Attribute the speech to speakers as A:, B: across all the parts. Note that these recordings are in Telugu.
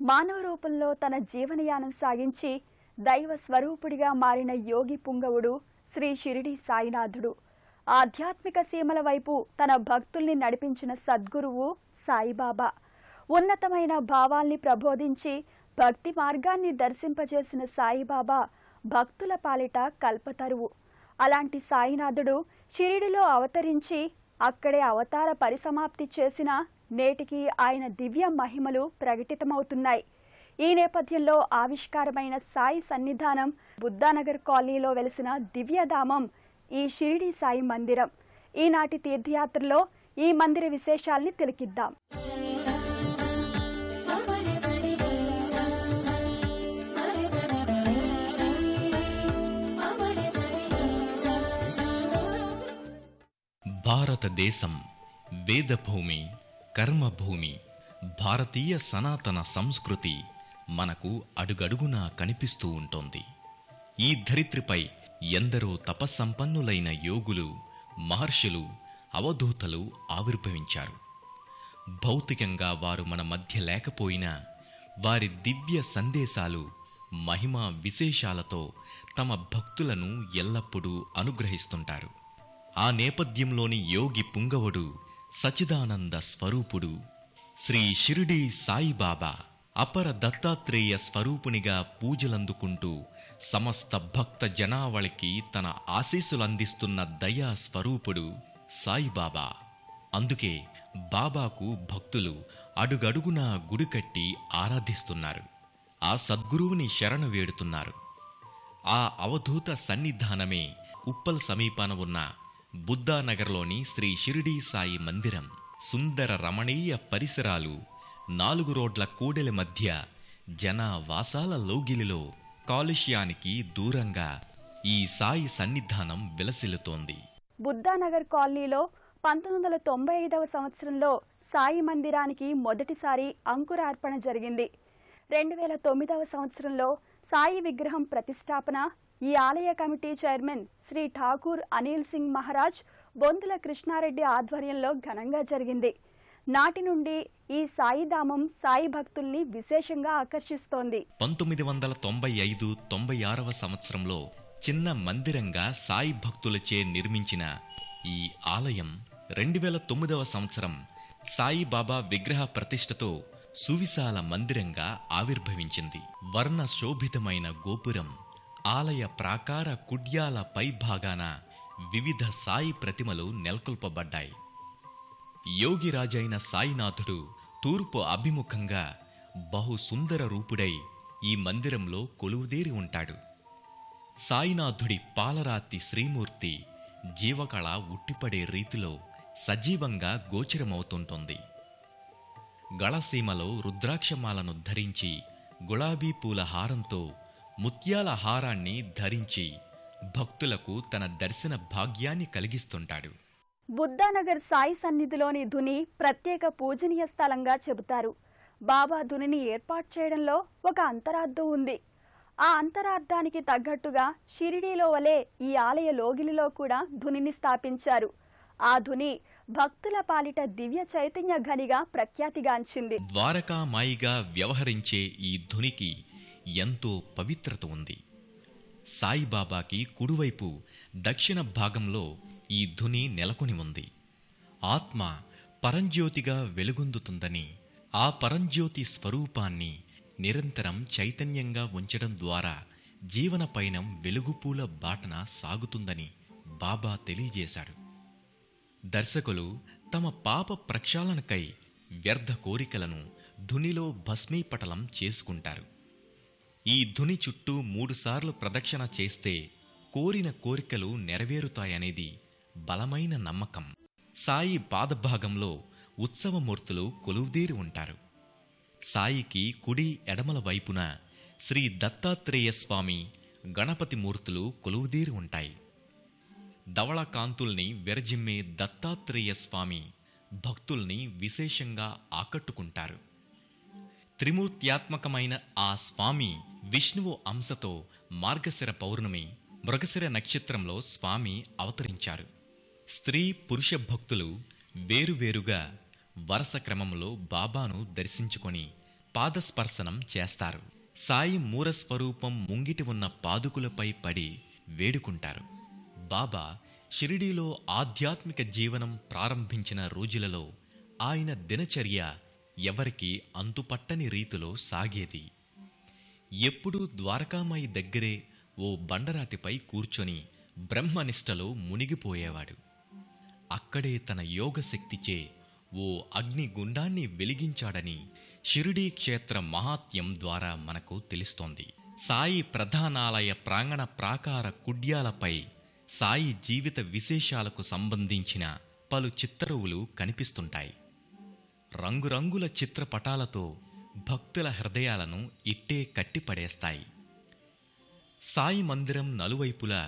A: మానవ రూపంలో తన జీవనయానం సాగించి దైవ స్వరూపుడిగా మారిన యోగి పుంగవుడు శ్రీ షిరిడి సాయినాథుడు. ఆధ్యాత్మిక సీమల వైపు తన భక్తుల్ని నడిపించిన సద్గురువు సాయిబాబా. ఉన్నతమైన భావాల్ని ప్రబోధించి భక్తి మార్గాన్ని దర్శింపజేసిన సాయిబాబా భక్తుల పాలిట కల్పతరువు. అలాంటి సాయినాథుడు షిరిడిలో అవతరించి అక్కడే అవతార పరిసమాప్తి చేసిన నేటికి ఆయన దివ్య మహిమలు ప్రకటితమవుతున్నాయి. ఈ నేపథ్యంలో ఆవిష్కారమైన సాయి సన్నిధానం బుద్ధానగర్ కాలనీలో వెలిసిన దివ్యధామం ఈ షిరిడి సాయి మందిరం. ఈనాటి తీర్థయాత్రలో ఈ మందిర విశేషాల్ని తిలకిద్దాం.
B: భారతదేశం వేదభూమి, కర్మభూమి. భారతీయ సనాతన సంస్కృతి మనకు అడుగడుగునా కనిపిస్తూ ఉంటోంది. ఈ ధరిత్రిపై ఎందరో తపస్సంపన్నులైన యోగులు, మహర్షులు, అవధూతలు ఆవిర్భవించారు. భౌతికంగా వారు మన మధ్య లేకపోయినా వారి దివ్య సందేశాలు, మహిమా విశేషాలతో తమ భక్తులను ఎల్లప్పుడూ అనుగ్రహిస్తుంటారు. ఆ నేపథ్యంలోని యోగి పుంగవుడు సచిదానంద స్వరూపుడు శ్రీ షిరిడి సాయిబాబా అపర దత్తాత్రేయ స్వరూపునిగా పూజలందుకుంటూ సమస్త భక్త జనావళికి తన ఆశీస్సులందిస్తున్న దయా స్వరూపుడు సాయిబాబా. అందుకే బాబాకు భక్తులు అడుగడుగునా గుడి కట్టి ఆరాధిస్తున్నారు. ఆ సద్గురువుని శరణు వేడుతున్నారు. ఆ అవధూత సన్నిధానమే ఉప్పల్ సమీపాన ఉన్న బుద్ధానగర్లోని శ్రీ షిరిడి సాయి మందిరం. సుందర రమణీయ పరిసరాలు, 4 రోడ్ల కూడలి మధ్య జనావాసాల లోగిలిలో కాలుష్యానికి దూరంగా ఈ సాయి సన్నిధానం విలసిల్లుతోంది.
A: బుద్ధానగర్ కాలనీలో 1995వ సంవత్సరంలో సాయి మందిరానికి మొదటిసారి అంకురార్పణ జరిగింది. 2009వ సంవత్సరంలో సాయి విగ్రహం ప్రతిష్టాపన ఈ ఆలయ కమిటీ చైర్మన్ శ్రీ ఠాకూర్ అనిల్ సింగ్ మహారాజ్, బొందుల కృష్ణారెడ్డి ఆధ్వర్యంలో ఘనంగా జరిగింది. నాటి నుండి ఈ సాయిధామం సాయి భక్తుల్ని విశేషంగా ఆకర్షిస్తోంది.
B: 1995-96వ సంవత్సరంలో చిన్న మందిరంగా సాయి భక్తులచే నిర్మించిన ఈ ఆలయం 2009వ సంవత్సరం సాయిబాబా విగ్రహ ప్రతిష్టతో సువిశాల మందిరంగా ఆవిర్భవించింది. వర్ణ శోభితమైన గోపురం, ఆలయ ప్రాకార కుడ్యాల పైభాగాన వివిధ సాయి ప్రతిమలు నెలకొల్పబడ్డాయి. యోగిరాజైన సాయినాథుడు తూర్పు అభిముఖంగా బహు సుందర రూపుడై ఈ మందిరంలో కొలువుదేరి ఉంటాడు. సాయినాథుడి పాలరాతి శ్రీమూర్తి జీవకళ ఉట్టిపడే రీతిలో సజీవంగా గోచరమవుతుంటుంది. గళసీమలో రుద్రాక్షమాలను ధరించి, గులాబీ పూల హారంతో ముత్యాల హారాన్ని ధరించి భక్తులకు తన దర్శన భాగ్యాన్ని కలిగిస్తుంటాడు.
A: బుద్ధానగర్ సాయి సన్నిధిలోని ధుని ప్రత్యేక పూజనీయ స్థలంగా చెబుతారు. బాబా ధునిని ఏర్పాటు చేయడంలో ఒక అంతరార్థం ఉంది. ఆ అంతరార్థానికి తగ్గట్టుగా షిరిడీలో వలె ఈ ఆలయ లోగిలిలో కూడా ధునిని స్థాపించారు. ఆ ధుని భక్తుల పాలిట దివ్య చైతన్య ఘనిగా ప్రఖ్యాతిగాంచింది.
B: ద్వారకామాయిగా వ్యవహరించే ఈ ధునికి ఎంతో పవిత్రత ఉంది. సాయిబాబాకి కుడివైపు దక్షిణ భాగంలో ఈ ధుని నెలకొని ఉంది. ఆత్మ పరంజ్యోతిగా వెలుగొందుతుందని, ఆ పరంజ్యోతి స్వరూపాన్ని నిరంతరం చైతన్యంగా ఉంచడం ద్వారా జీవన పయనం వెలుగుపూల బాటన సాగుతుందని బాబా తెలియజేశాడు. దర్శకులు తమ పాప ప్రక్షాళనకై వ్యర్థ కోరికలను ధునిలో భస్మీపటలం చేసుకుంటారు. ఈ ధుని చుట్టూ 3 సార్లు ప్రదక్షిణ చేస్తే కోరిన కోరికలు నెరవేరుతాయనేది బలమైన నమ్మకం. సాయి పాదభాగంలో ఉత్సవమూర్తులు కొలువుదీరి ఉంటారు. సాయికి కుడి ఎడమల వైపున శ్రీ దత్తాత్రేయ స్వామి, గణపతి మూర్తులు కొలువుదీరి ఉంటాయి. ధవళ కాంతుల్ని విరజిమ్మే దత్తాత్రేయ స్వామి భక్తుల్ని విశేషంగా ఆకట్టుకుంటారు. త్రిమూర్త్యాత్మకమైన ఆ స్వామి విష్ణువు అంశతో మార్గశిర పౌర్ణమి, మృగశిర నక్షత్రంలో స్వామి అవతరించారు. స్త్రీ పురుష భక్తులు వేరువేరుగా వరుస క్రమంలో బాబాను దర్శించుకొని పాదస్పర్శనం చేస్తారు. సాయి మూలస్వరూపం ముంగిటి ఉన్న పాదుకులపై పడి వేడుకుంటారు. బాబా షిరిడీలో ఆధ్యాత్మిక జీవనం ప్రారంభించిన రోజులలో ఆయన దినచర్య ఎవరికీ అంతుపట్టని రీతిలో సాగేది. ఎప్పుడూ ద్వారకామాయి దగ్గరే ఓ బండరాతిపై కూర్చొని బ్రహ్మనిష్టలో మునిగిపోయేవాడు. అక్కడే తన యోగశక్తిచే ఓ అగ్నిగుండాన్ని వెలిగించాడని షిరిడీ క్షేత్ర మహాత్మ్యం ద్వారా మనకు తెలుస్తోంది. సాయి ప్రధానాలయ ప్రాంగణ ప్రాకార కుడ్యాలపై సాయి జీవిత విశేషాలకు సంబంధించిన పలు చిత్రరువులు కనిపిస్తుంటాయి. రంగురంగుల చిత్రపటాలతో భక్తుల హృదయాలను ఇట్టే కట్టిపడేస్తాయి. సాయి మందిరం నలువైపులా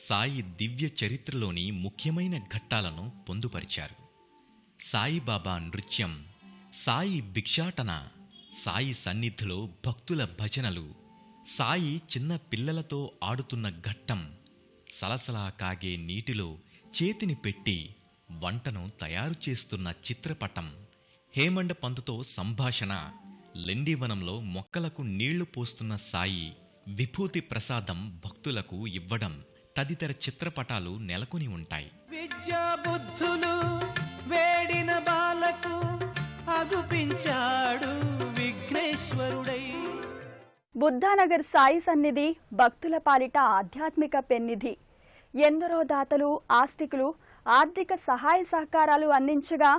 B: సాయి దివ్య చరిత్రలోని ముఖ్యమైన ఘట్టాలను పొందుపరిచారు. సాయిబాబా నృత్యం, సాయి భిక్షాటన, సాయి సన్నిధిలో భక్తుల భజనలు, సాయి చిన్న పిల్లలతో ఆడుతున్న ఘట్టం, సలసలా కాగే నీటిలో చేతిని పెట్టి వంటను తయారు చేస్తున్న చిత్రపటం, హేమండ పంతుతో సంభాషణ, లెండివనంలో మొక్కలకు నీళ్లు పోస్తున్న సాయి విభూతి ప్రసాదం భక్తులకు ఇవ్వడం తదితర చిత్రపటాలు నెలకొని ఉంటాయి.
C: విద్యా బుద్ధులు వేడిన బాలకు అగుపించాడు విఘ్నేశ్వరుడై.
A: బుద్ధానగర్ సాయి సన్నిధి భక్తుల పాలిట ఆధ్యాత్మిక పెన్నిధి. ఎందరో దాతలు, ఆస్తికులు ఆర్థిక సహాయ సహకారాలు అందించగా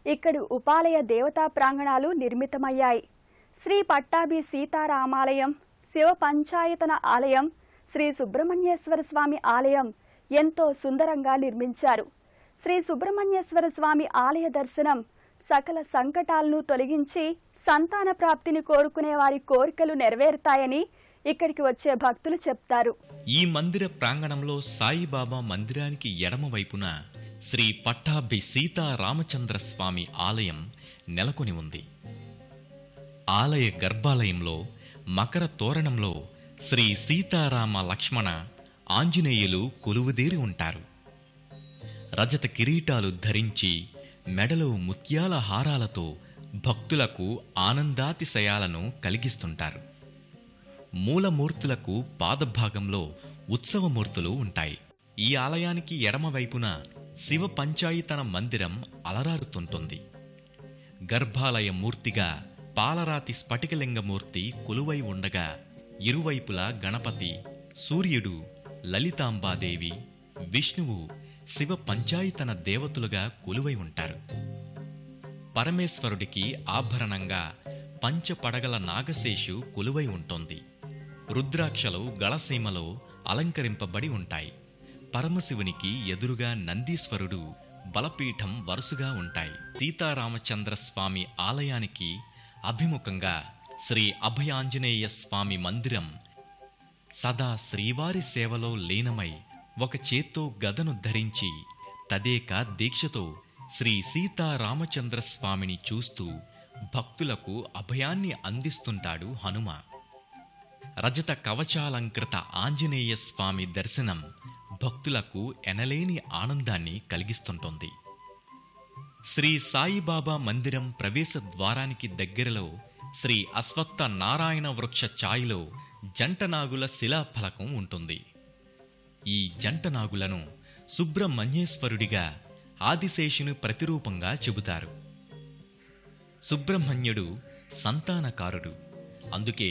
A: ఇక్కడి ఉపాలయ దేవతా ప్రాంగణాలు నిర్మితమయ్యాయి. శ్రీ పట్టాభి సీతారామాలయం, శివ పంచాయతన ఆలయం, శ్రీ సుబ్రహ్మణ్యేశ్వర స్వామి ఆలయం ఎంతో సుందరంగా నిర్మించారు. శ్రీ సుబ్రహ్మణ్యేశ్వర స్వామి ఆలయ దర్శనం సకల సంకటాలను తొలగించి సంతాన ప్రాప్తిని కోరుకునే వారి కోరికలు నెరవేరుతాయని ఇక్కడికి వచ్చే భక్తులు చెప్తారు.
B: ఈ మందిర ప్రాంగణంలో సాయిబాబా మందిరానికి ఎడమవైపున శ్రీ పట్టాభి సీతారామచంద్ర స్వామి ఆలయం నెలకొని ఉంది. ఆలయ గర్భాలయంలో మకర తోరణంలో శ్రీ సీతారామ లక్ష్మణ ఆంజనేయులు కొలువుదీరి ఉంటారు. రజత కిరీటాలు ధరించి మెడలో ముత్యాల హారాలతో భక్తులకు ఆనందాతిశయాలను కలిగిస్తుంటారు. మూలమూర్తులకు పాదభాగంలో ఉత్సవమూర్తులు ఉంటాయి. ఈ ఆలయానికి ఎడమవైపున శివ పంచాయతన మందిరం అలరారుతుంటుంది. గర్భాలయ మూర్తిగా పాలరాతి స్ఫటికలింగమూర్తి కొలువై ఉండగా ఇరువైపులా గణపతి, సూర్యుడు, లలితాంబాదేవి, విష్ణువు శివ పంచాయతన దేవతలుగా కొలువై ఉంటారు. పరమేశ్వరుడికి ఆభరణంగా పంచపడగల నాగశేషు కొలువై ఉంటుంది. రుద్రాక్షలు గళసీమలో అలంకరింపబడి ఉంటాయి. పరమశివునికి ఎదురుగా నందీశ్వరుడు, బలపీఠం వరుసగా ఉంటాయి. సీతారామచంద్ర స్వామి ఆలయానికి అభిముఖంగా శ్రీ అభయాంజనేయ స్వామి మందిరం సదా శ్రీవారి సేవలో లీనమై ఒక చేత్తో గదను ధరించి తదేక దీక్షతో శ్రీ సీతారామచంద్ర స్వామిని చూస్తూ భక్తులకు అభయాన్ని అందిస్తుంటాడు హనుమ. రజత కవచాలంకృత ఆంజనేయ స్వామి దర్శనం భక్తులకు ఎనలేని ఆనందాన్ని కలిగిస్తుంటోంది. శ్రీ సాయిబాబా మందిరం ప్రవేశ ద్వారానికి దగ్గరలో శ్రీ అశ్వత్థ నారాయణ వృక్ష ఛాయలో జంటనాగుల శిలాఫలకం ఉంటుంది. ఈ జంటనాగులను సుబ్రహ్మణ్యేశ్వరుడిగా, ఆదిశేషుని ప్రతిరూపంగా చెబుతారు. సుబ్రహ్మణ్యుడు సంతానకారుడు. అందుకే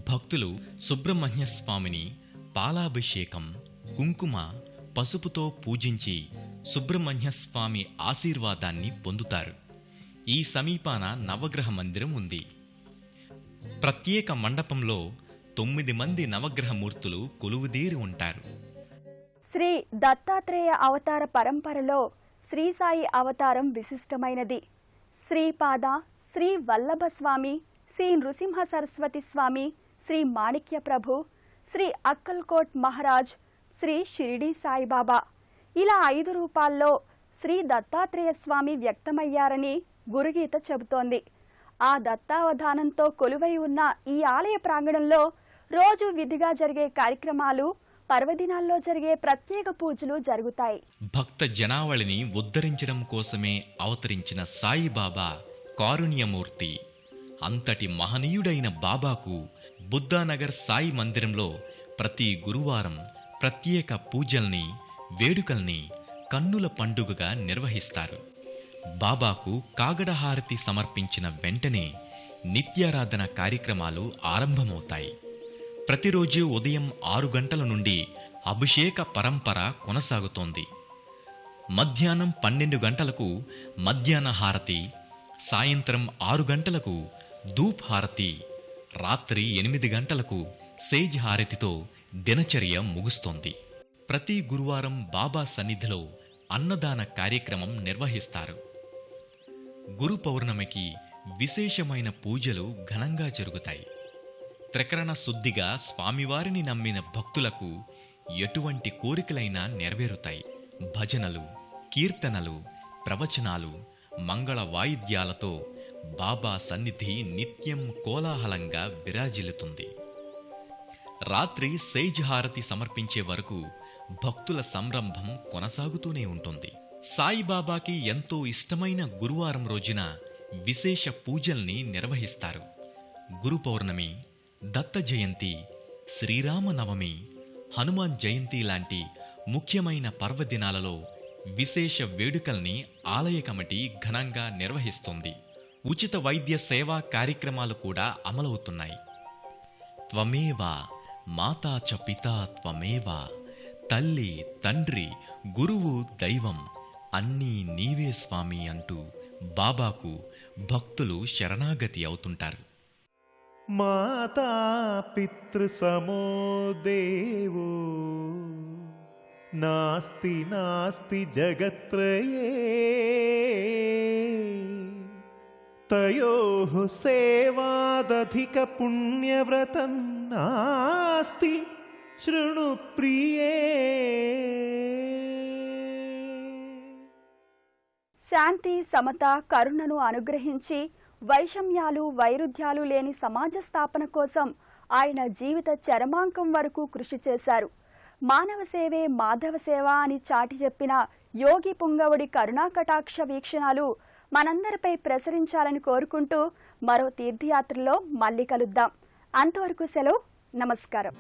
B: భక్తులు సుబ్రహ్మణ్యస్వామిని పాలాభిషేకం, కుంకుమ, పసుపుతో పూజించి సుబ్రహ్మణ్యస్వామి ఆశీర్వాదాన్ని పొందుతారు. ఈ సమీపాన నవగ్రహ మందిరం ఉంది. ప్రత్యేక మండపంలో 9 మంది నవగ్రహమూర్తులు కొలువుదీరి ఉంటారు.
A: శ్రీ దత్తాత్రేయ అవతార పరంపరలో శ్రీ సాయి అవతారం విశిష్టమైనది. శ్రీపాద, శ్రీ వల్లభ స్వామి, శ్రీ నృసింహ సరస్వతి స్వామి, శ్రీ మాణిక్య ప్రభు, శ్రీ అక్కల్కోట్ మహారాజ్, శ్రీ షిరిడీ సాయిబాబా ఇలా 5 రూపాల్లో శ్రీ దత్తాత్రేయ స్వామి వ్యక్తమయ్యారని గురుగీత చెబుతోంది. ఆ దత్తావధానంతో కొలువై ఉన్న ఈ ఆలయ ప్రాంగణంలో రోజు విధిగా జరిగే కార్యక్రమాలు, పర్వదినాల్లో జరిగే ప్రత్యేక పూజలు జరుగుతాయి.
B: భక్త జనావళిని ఉద్ధరించడం కోసమే అవతరించిన సాయిబాబా కారుణ్యమూర్తి. అంతటి మహనీయుడైన బాబాకు బుద్ధానగర్ సాయి మందిరంలో ప్రతి గురువారం ప్రత్యేక పూజల్ని, వేడుకల్ని కన్నుల పండుగగా నిర్వహిస్తారు. బాబాకు కాగడహారతి సమర్పించిన వెంటనే నిత్యారాధన కార్యక్రమాలు ఆరంభమవుతాయి. ప్రతిరోజు ఉదయం 6 గంటల నుండి అభిషేక పరంపర కొనసాగుతోంది. మధ్యాహ్నం 12 గంటలకు మధ్యాహ్న హారతి, సాయంత్రం 6 గంటలకు ధూప్ హారతి, రాత్రి 8 గంటలకు సేజ్ హారతితో దినచర్య ముగుస్తోంది. ప్రతి గురువారం బాబా సన్నిధిలో అన్నదాన కార్యక్రమం నిర్వహిస్తారు. గురు పౌర్ణమికి విశేషమైన పూజలు ఘనంగా జరుగుతాయి. త్రికరణ శుద్ధిగా స్వామివారిని నమ్మిన భక్తులకు ఎటువంటి కోరికలైనా నెరవేరుతాయి. భజనలు, కీర్తనలు, ప్రవచనాలు, మంగళ వాయిద్యాలతో బాబా సన్నిధి నిత్యం కోలాహలంగా విరాజిల్లుతుంది. రాత్రి సేజ్ హారతి సమర్పించే వరకు భక్తుల సంరంభం కొనసాగుతూనే ఉంటుంది. సాయిబాబాకి ఎంతో ఇష్టమైన గురువారం రోజున విశేష పూజల్ని నిర్వహిస్తారు. గురు పౌర్ణమి, దత్త జయంతి, శ్రీరామనవమి, హనుమాన్ జయంతి లాంటి ముఖ్యమైన పర్వదినాలలో విశేష వేడుకల్ని ఆలయ కమిటీ ఘనంగా నిర్వహిస్తుంది. ఉచిత వైద్య సేవా కార్యక్రమాలు కూడా అమలవుతున్నాయి. త్వమేవ మాతా చ పితా త్వమేవ, తల్లి, తండ్రి, గురువు, దైవం అన్నీ నీవే స్వామి అంటూ బాబాకు భక్తులు శరణాగతి అవుతుంటారు.
C: మాతా పితృసమో దేవో నాస్తి నాస్తి జగత్రయే తయోః సేవాదధిక పుణ్యవ్రతం నాస్తి శృణు ప్రియే.
A: శాంతి, సమత, కరుణను అనుగ్రహించి వైషమ్యాలు, వైరుధ్యాలు లేని సమాజ స్థాపన కోసం ఆయన జీవిత చరమాంకం వరకు కృషి చేశారు. మానవ సేవే మాధవ సేవ అని చాటి చెప్పిన యోగి పుంగవుడి కరుణా కటాక్ష వీక్షణాలు మనందరిపై ప్రసరించాలని కోరుకుంటూ మరో తీర్థయాత్రలో మళ్ళీ కలుద్దాం. అంతవరకు సెలవు. నమస్కారం.